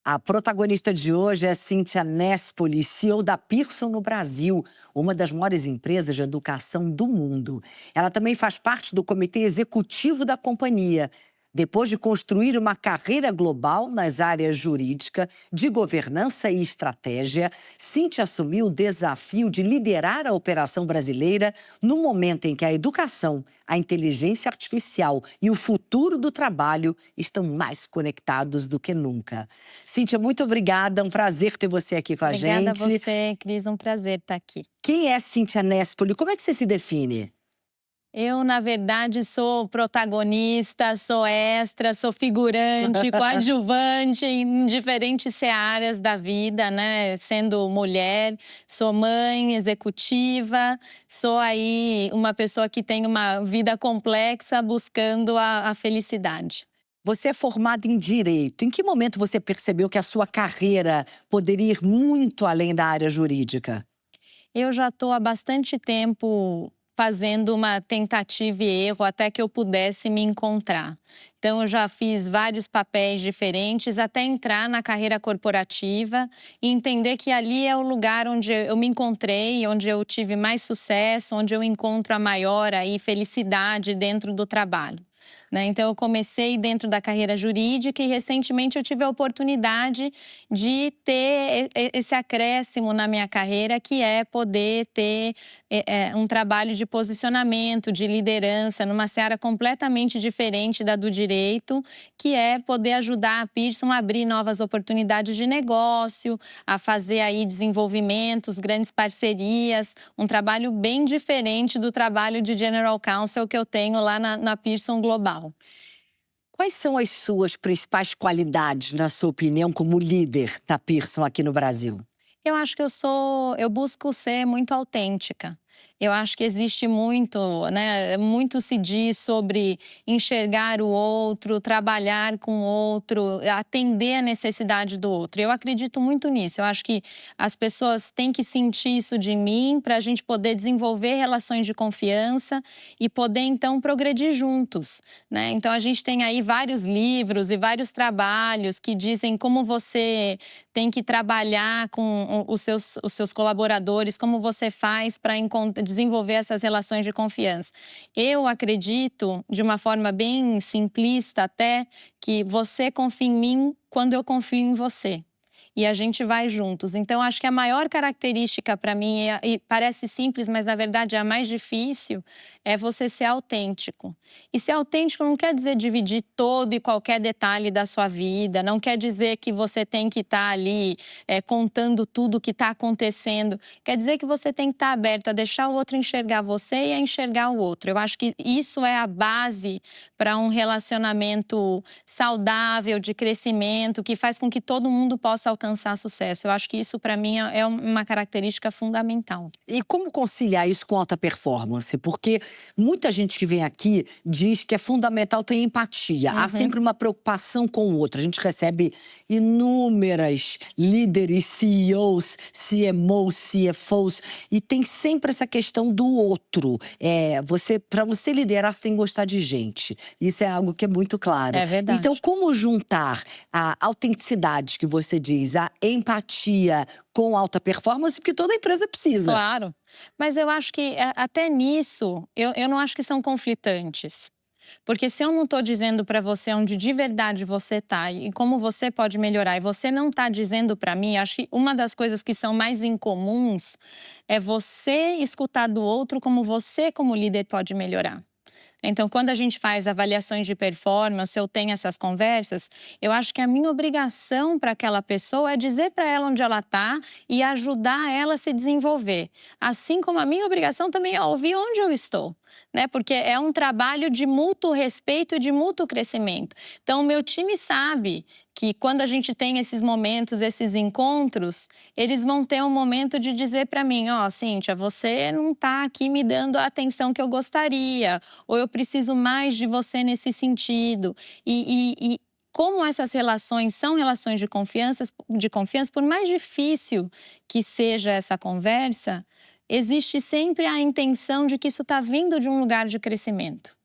A protagonista de hoje é Cíntia Nespoli, CEO da Pearson no Brasil, uma das maiores empresas de educação do mundo. Ela também faz parte do comitê executivo da companhia. Depois de construir uma carreira global nas áreas jurídica, de governança e estratégia, Cíntia assumiu o desafio de liderar a operação brasileira no momento em que a educação, a inteligência artificial e o futuro do trabalho estão mais conectados do que nunca. Cíntia, muito obrigada. Um prazer ter você aqui com a Obrigada a gente. você, Cris. Um prazer estar aqui. Quem é Cíntia Nespoli? Como é que você se define? Eu, na verdade, sou protagonista, sou extra, sou figurante, coadjuvante em diferentes searas da vida, né? Sendo mulher, sou mãe, executiva, sou aí uma pessoa que tem uma vida complexa buscando a felicidade. Você é formada em Direito. Em que momento você percebeu que a sua carreira poderia ir muito além da área jurídica? Eu já estou há bastante tempo fazendo uma tentativa e erro até que eu pudesse me encontrar. Então, eu já fiz vários papéis diferentes até entrar na carreira corporativa e entender que ali é o lugar onde eu me encontrei, onde eu tive mais sucesso, onde eu encontro a maior aí, felicidade dentro do trabalho. Né? Então, eu comecei dentro da carreira jurídica e recentemente eu tive a oportunidade de ter esse acréscimo na minha carreira, que é poder ter um trabalho de posicionamento, de liderança, numa seara completamente diferente da do direito, que é poder ajudar a Pearson a abrir novas oportunidades de negócio, a fazer aí desenvolvimentos, grandes parcerias, um trabalho bem diferente do trabalho de General Counsel que eu tenho lá na Pearson Global. Quais são as suas principais qualidades, na sua opinião, como líder da Pearson aqui no Brasil? Eu acho que eu busco ser muito autêntica. Eu acho que existe muito, né, muito se diz sobre enxergar o outro, trabalhar com o outro, atender a necessidade do outro. Eu acredito muito nisso. Eu acho que as pessoas têm que sentir isso de mim para a gente poder desenvolver relações de confiança e poder, então, progredir juntos, né? Então, a gente tem aí vários livros e vários trabalhos que dizem como você tem que trabalhar com os seus colaboradores, como você faz para desenvolver essas relações de confiança. Eu acredito, de uma forma bem simplista até, que você confia em mim quando eu confio em você. E a gente vai juntos. Então, acho que a maior característica para mim, e parece simples, mas na verdade é a mais difícil, é você ser autêntico. E ser autêntico não quer dizer dividir todo e qualquer detalhe da sua vida, não quer dizer que você tem que estar ali contando tudo o que está acontecendo. Quer dizer que você tem que estar aberto a deixar o outro enxergar você e a enxergar o outro. Eu acho que isso é a base para um relacionamento saudável, de crescimento, que faz com que todo mundo possa alcançar sucesso. Eu acho que isso, para mim, é uma característica fundamental. E como conciliar isso com alta performance? Porque muita gente que vem aqui diz que é fundamental ter empatia. Há Uhum. sempre uma preocupação com o outro. A gente recebe inúmeras líderes, CEOs, CMOs, CFOs, e tem sempre essa questão do outro. Para você liderar, você tem que gostar de gente. Isso é algo que é muito claro. É Então, verdade. como juntar a autenticidade que você diz, a empatia com alta performance, porque toda empresa precisa. Claro. Mas eu acho que até nisso, eu não acho que são conflitantes. Porque se eu não estou dizendo para você onde de verdade você está e como você pode melhorar, e você não está dizendo para mim, acho que uma das coisas que são mais incomuns é você escutar do outro como você, como líder, pode melhorar. Então, quando a gente faz avaliações de performance, eu tenho essas conversas, eu acho que a minha obrigação para aquela pessoa é dizer para ela onde ela está e ajudar ela a se desenvolver. Assim como a minha obrigação também é ouvir onde eu estou, né? Porque é um trabalho de mútuo respeito e de mútuo crescimento. Então, o meu time sabe que quando a gente tem esses momentos, esses encontros, eles vão ter um momento de dizer para mim, ó, Cíntia, você não está aqui me dando a atenção que eu gostaria, ou eu preciso mais de você nesse sentido. E como essas relações são relações de confiança, por mais difícil que seja essa conversa, existe sempre a intenção de que isso está vindo de um lugar de crescimento.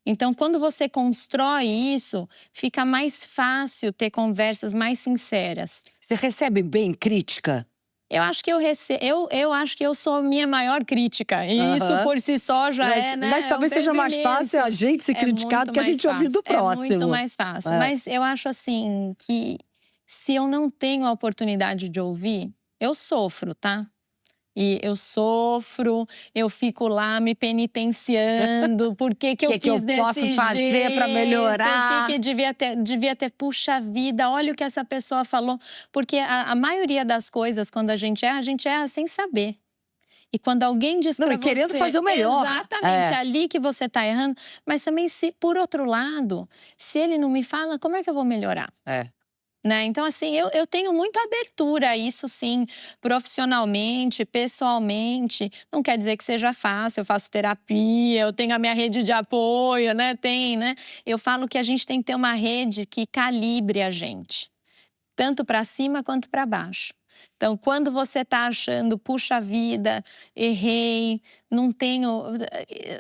Então, quando você constrói isso, fica mais fácil ter conversas mais sinceras. Você recebe bem crítica? Eu acho que eu acho que eu sou minha maior crítica. E isso Aham. por si só já Mas é um talvez seja mais perdimento. fácil a gente ser É criticado muito que a mais gente ouvir do fácil. É muito próximo. mais fácil. É. Mas eu acho assim que se eu não tenho a oportunidade de ouvir, eu sofro, tá? E eu sofro, eu fico lá me penitenciando, por que que O eu que que eu fiz posso desse fazer para jeito, melhorar? por que que devia ter, puxa vida, olha o que essa pessoa falou. Porque a maioria das coisas, quando a gente erra sem saber. E quando alguém diz Não, para e querendo você, fazer o melhor. exatamente, ali que você está errando, mas também se, por outro lado, se ele não me fala, como é que eu vou melhorar? É. Né? Então, assim, eu tenho muita abertura a isso, sim, profissionalmente, pessoalmente. Não quer dizer que seja fácil, eu faço terapia, eu tenho a minha rede de apoio, né? Né? Eu falo que a gente tem que ter uma rede que calibre a gente, tanto para cima quanto para baixo. Então, quando você está achando, puxa vida, errei, não tenho.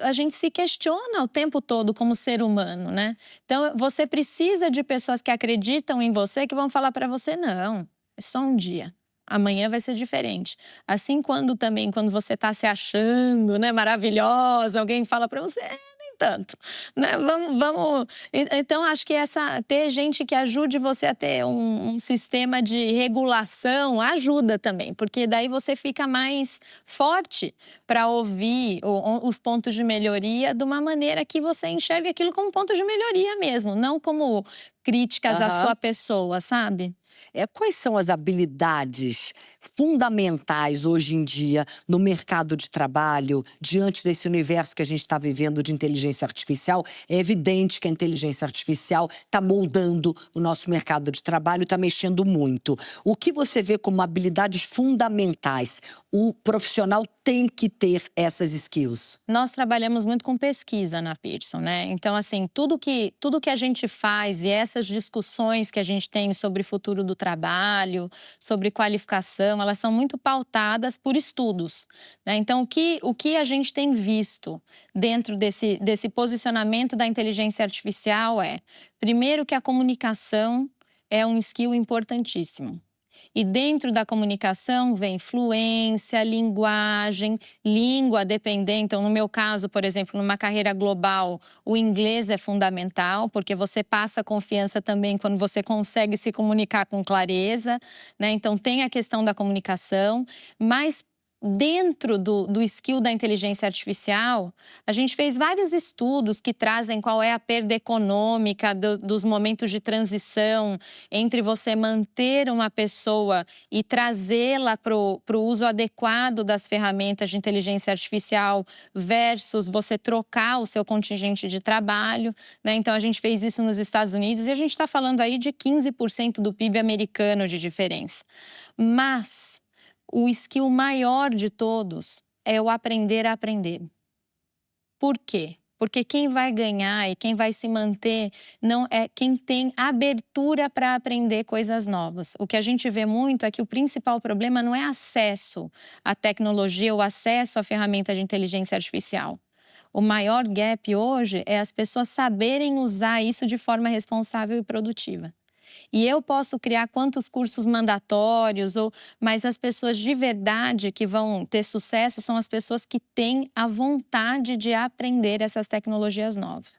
A gente se questiona o tempo todo como ser humano, né? Então, você precisa de pessoas que acreditam em você, que vão falar para você: não, é só um dia. Amanhã vai ser diferente. Assim, quando você está se achando, né, maravilhosa, alguém fala para você: nem tanto, né? Vamos. Então, acho que ter gente que ajude você a ter um sistema de regulação ajuda também, porque daí você fica mais forte para ouvir os pontos de melhoria de uma maneira que você enxerga aquilo como ponto de melhoria mesmo, não como críticas à Aham. sua pessoa, sabe? Quais são as habilidades fundamentais hoje em dia no mercado de trabalho, diante desse universo que a gente está vivendo de inteligência artificial? É evidente que a inteligência artificial está moldando o nosso mercado de trabalho, está mexendo muito. O que você vê como habilidades fundamentais? O profissional tem que ter essas skills. Nós trabalhamos muito com pesquisa na Pearson, né? Então, assim, tudo que a gente faz e essas discussões que a gente tem sobre o futuro do trabalho, sobre qualificação, elas são muito pautadas por estudos, né? Então, o que a gente tem visto dentro desse posicionamento da inteligência artificial primeiro, que a comunicação é um skill importantíssimo. E dentro da comunicação vem fluência, linguagem, língua dependente. Então, no meu caso, por exemplo, numa carreira global, o inglês é fundamental, porque você passa confiança também quando você consegue se comunicar com clareza, né? Então, tem a questão da comunicação, mas dentro do skill da inteligência artificial, a gente fez vários estudos que trazem qual é a perda econômica dos momentos de transição entre você manter uma pessoa e trazê-la para o uso adequado das ferramentas de inteligência artificial versus você trocar o seu contingente de trabalho, né? Então, a gente fez isso nos Estados Unidos e a gente está falando aí de 15% do PIB americano de diferença. Mas o skill maior de todos é o aprender a aprender. Por quê? Porque quem vai ganhar e quem vai se manter não é quem tem abertura para aprender coisas novas. O que a gente vê muito é que o principal problema não é acesso à tecnologia ou acesso à ferramenta de inteligência artificial. O maior gap hoje é as pessoas saberem usar isso de forma responsável e produtiva. E eu posso criar quantos cursos mandatórios, mas as pessoas de verdade que vão ter sucesso são as pessoas que têm a vontade de aprender essas tecnologias novas.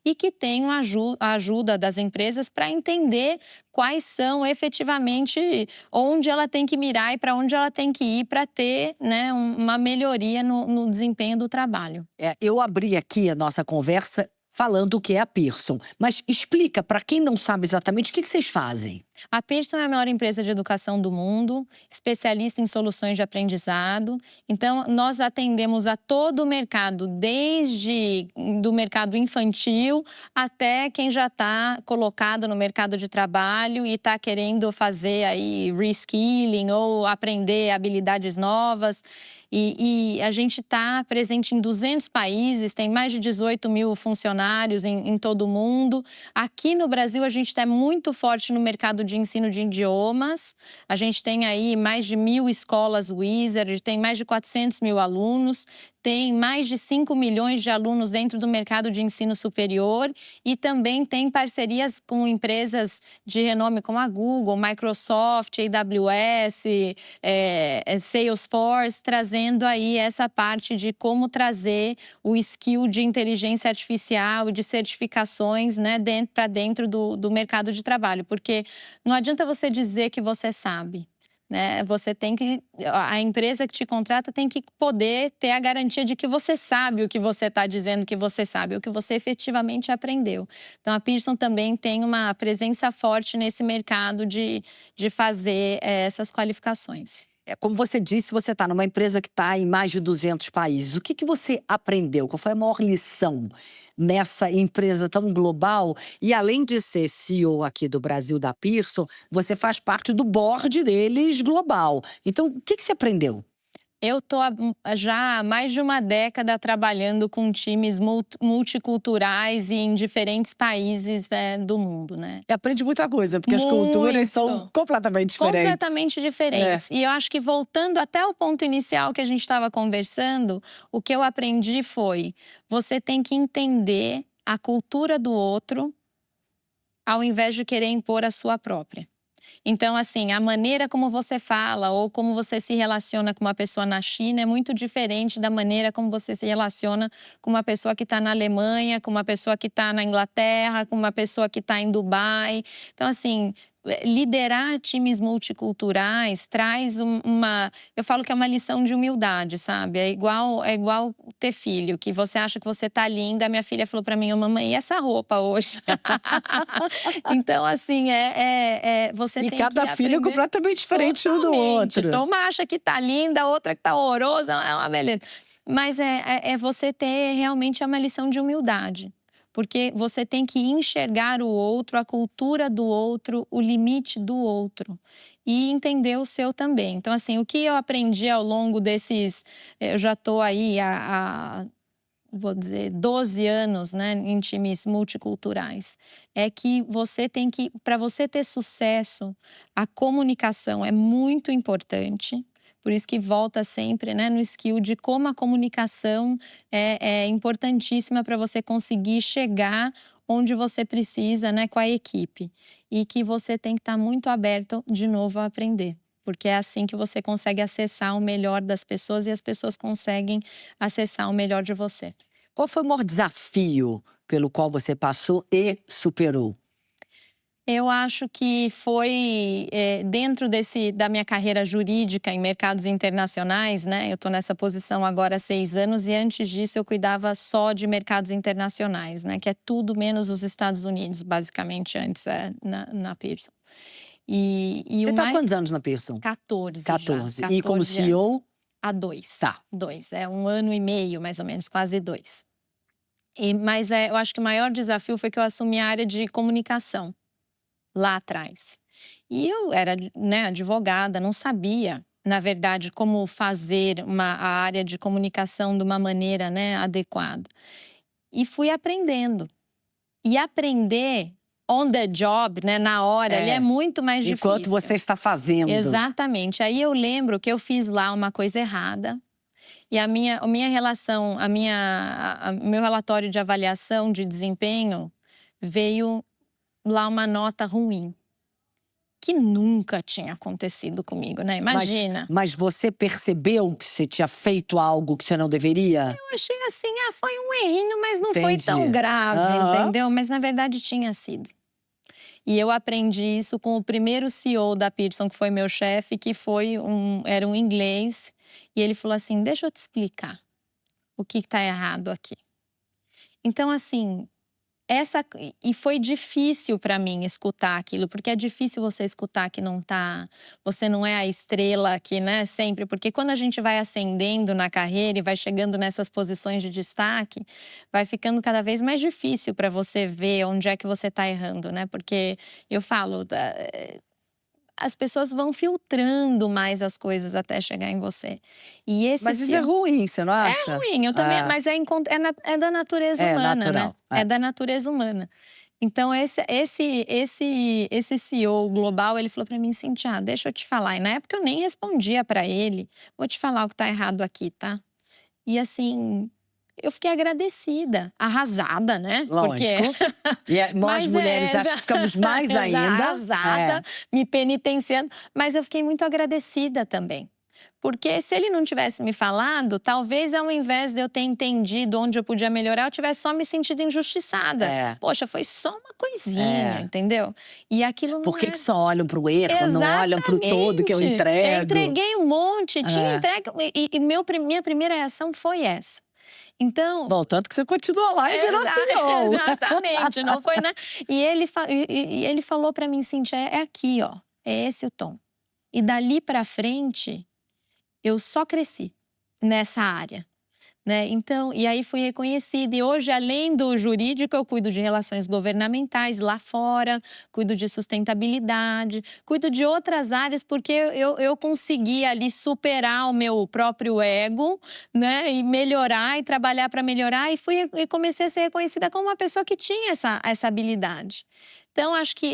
E que tenham a ajuda das empresas para entender quais são efetivamente onde ela tem que mirar e para onde ela tem que ir para ter, né, uma melhoria no desempenho do trabalho. Eu abri aqui a nossa conversa falando o que é a Pearson, mas explica para quem não sabe exatamente o que vocês fazem. A Pearson é a maior empresa de educação do mundo, especialista em soluções de aprendizado. Então, nós atendemos a todo o mercado, desde do mercado infantil até quem já está colocado no mercado de trabalho e está querendo fazer aí reskilling ou aprender habilidades novas. E a gente está presente em 200 países, tem mais de 18 mil funcionários em todo o mundo. Aqui no Brasil, a gente está muito forte no mercado de ensino de idiomas. A gente tem aí mais de 1.000 escolas Wizard, tem mais de 400 mil alunos. tem mais de 5 milhões de alunos dentro do mercado de ensino superior e também tem parcerias com empresas de renome como a Google, Microsoft, AWS, Salesforce, trazendo aí essa parte de como trazer o skill de inteligência artificial e de certificações, né, para dentro do mercado de trabalho. Porque não adianta você dizer que você sabe. Né? Você tem que, a empresa que te contrata tem que poder ter a garantia de que você sabe o que você está dizendo que você sabe, o que você efetivamente aprendeu. Então, a Pearson também tem uma presença forte nesse mercado de fazer essas qualificações. Como você disse, você está numa empresa que está em mais de 200 países. O que você aprendeu? Qual foi a maior lição nessa empresa tão global? E além de ser CEO aqui do Brasil da Pearson, você faz parte do board deles global. Então, o que você aprendeu? Eu estou já há mais de uma década trabalhando com times multiculturais e em diferentes países do mundo, né? E aprende muita coisa, porque as culturas são completamente diferentes. Completamente diferentes. E eu acho que voltando até o ponto inicial que a gente estava conversando, o que eu aprendi foi: você tem que entender a cultura do outro ao invés de querer impor a sua própria. Então, assim, a maneira como você fala ou como você se relaciona com uma pessoa na China é muito diferente da maneira como você se relaciona com uma pessoa que está na Alemanha, com uma pessoa que está na Inglaterra, com uma pessoa que está em Dubai. Então, assim, liderar times multiculturais traz eu falo que é uma lição de humildade, sabe? É igual ter filho, que você acha que você tá linda. Minha filha falou para mim: mamãe, e essa roupa hoje? Então, assim, você tem que cada filho é completamente diferente um do outro. Então, uma acha que tá linda, outra que tá horrorosa, é uma beleza. Mas você ter realmente uma lição de humildade. Porque você tem que enxergar o outro, a cultura do outro, o limite do outro. E entender o seu também. Então, assim, o que eu aprendi ao longo desses... Eu já estou aí vou dizer, 12 anos, né, em times multiculturais. É que você tem que... Para você ter sucesso, a comunicação é muito importante. Por isso que volta sempre, né, no skill de como a comunicação é importantíssima para você conseguir chegar onde você precisa, né, com a equipe. E que você tem que estar muito aberto, de novo, a aprender. Porque é assim que você consegue acessar o melhor das pessoas e as pessoas conseguem acessar o melhor de você. Qual foi o maior desafio pelo qual você passou e superou? Eu acho que foi dentro da minha carreira jurídica em mercados internacionais, né? Eu estou nessa posição agora há 6 anos e antes disso eu cuidava só de mercados internacionais, né? Que é tudo menos os Estados Unidos, basicamente, antes na Pearson. Você está há quantos anos na Pearson? 14 14. Já. E como CEO? Há 2. Tá. 2. 1 ano e meio, mais ou menos, quase 2. Mas eu acho que o maior desafio foi que eu assumi a área de comunicação lá atrás. E eu era, né, advogada, não sabia, na verdade, como fazer a área de comunicação de uma maneira, né, adequada. E fui aprendendo. E aprender on the job, né, na hora, ele é muito mais difícil. Enquanto você está fazendo. Exatamente. Aí eu lembro que eu fiz lá uma coisa errada. E a minha relação, meu relatório de avaliação de desempenho veio lá uma nota ruim, que nunca tinha acontecido comigo, né? Imagina. Mas você percebeu que você tinha feito algo que você não deveria? Eu achei assim, foi um errinho, mas não foi tão grave, entendeu? Mas na verdade tinha sido. E eu aprendi isso com o primeiro CEO da Pearson, que foi meu chefe, que era um inglês. E ele falou assim: deixa eu te explicar o que está errado aqui. Então, assim, e foi difícil para mim escutar aquilo, porque é difícil você escutar que você não é a estrela aqui, né, sempre. Porque quando a gente vai ascendendo na carreira e vai chegando nessas posições de destaque, vai ficando cada vez mais difícil para você ver onde é que você está errando, né? Porque eu falo, as pessoas vão filtrando mais as coisas até chegar em você. Mas isso é ruim, você não acha? É ruim, eu também, mas é da natureza humana, natural, né? É da natureza humana. Então, esse CEO global, ele falou para mim: Cíntia, deixa eu te falar. E na época eu nem respondia para ele: vou te falar o que tá errado aqui, tá? E assim, eu fiquei agradecida, arrasada, né? Lógico. E nós mulheres acho que ficamos mais ainda. Arrasada, me penitenciando. Mas eu fiquei muito agradecida também. Porque se ele não tivesse me falado, talvez ao invés de eu ter entendido onde eu podia melhorar, eu tivesse só me sentido injustiçada. Poxa, foi só uma coisinha, entendeu? E aquilo não Por que só olham pro erro, não olham pro todo que eu entrego? Eu entreguei um monte, tinha entregue. E minha primeira reação foi essa. Então… Bom, tanto que você continua lá e virou CEO. Exatamente, não foi, né? E ele falou pra mim, Cíntia, é aqui, ó. É esse o tom. E dali pra frente… eu só cresci nessa área, né? Então, e aí fui reconhecida. E hoje, além do jurídico, eu cuido de relações governamentais lá fora, cuido de sustentabilidade, cuido de outras áreas, porque eu consegui ali superar o meu próprio ego, né? E melhorar, e trabalhar para melhorar. E comecei a ser reconhecida como uma pessoa que tinha essa habilidade. Então, acho que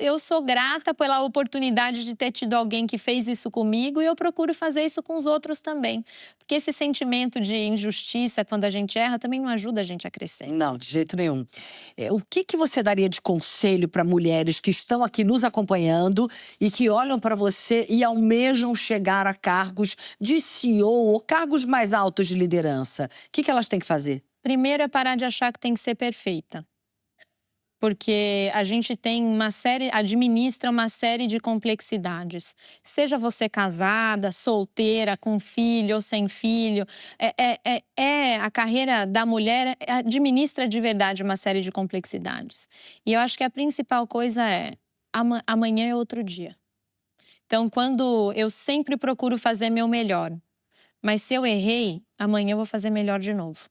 eu sou grata pela oportunidade de ter tido alguém que fez isso comigo e eu procuro fazer isso com os outros também. Porque esse sentimento de injustiça, quando a gente erra, também não ajuda a gente a crescer. Não, de jeito nenhum. O que você daria de conselho para mulheres que estão aqui nos acompanhando e que olham para você e almejam chegar a cargos de CEO ou cargos mais altos de liderança? O que elas têm que fazer? Primeiro é parar de achar que tem que ser perfeita. Porque a gente tem administra uma série de complexidades. Seja você casada, solteira, com filho ou sem filho, a carreira da mulher administra de verdade uma série de complexidades. E eu acho que a principal coisa é, amanhã é outro dia. Então, quando eu sempre procuro fazer meu melhor, mas se eu errei, amanhã eu vou fazer melhor de novo.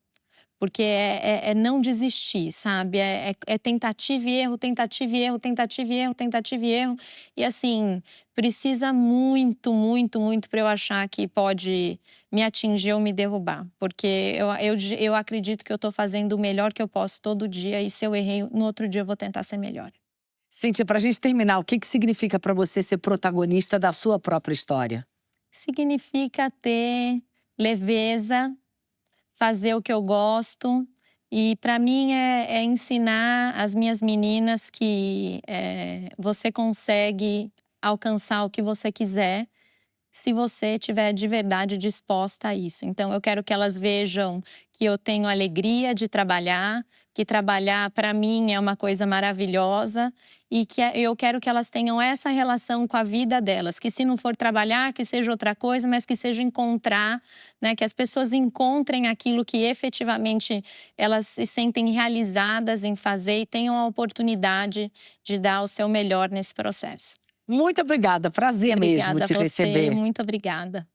Porque é não desistir, sabe? É tentativa e erro, tentativa e erro, tentativa e erro, tentativa e erro. E assim, precisa muito, muito, muito para eu achar que pode me atingir ou me derrubar. Porque eu acredito que eu estou fazendo o melhor que eu posso todo dia e se eu errei, no outro dia eu vou tentar ser melhor. Cíntia, para a gente terminar, o que significa para você ser protagonista da sua própria história? Significa ter leveza, fazer o que eu gosto e para mim é ensinar as minhas meninas que você consegue alcançar o que você quiser se você estiver de verdade disposta a isso. Então eu quero que elas vejam que eu tenho alegria de trabalhar, que trabalhar para mim é uma coisa maravilhosa e que eu quero que elas tenham essa relação com a vida delas, que se não for trabalhar, que seja outra coisa, mas que seja encontrar, né, que as pessoas encontrem aquilo que efetivamente elas se sentem realizadas em fazer e tenham a oportunidade de dar o seu melhor nesse processo. Muito obrigada, prazer mesmo te receber. Muito obrigada.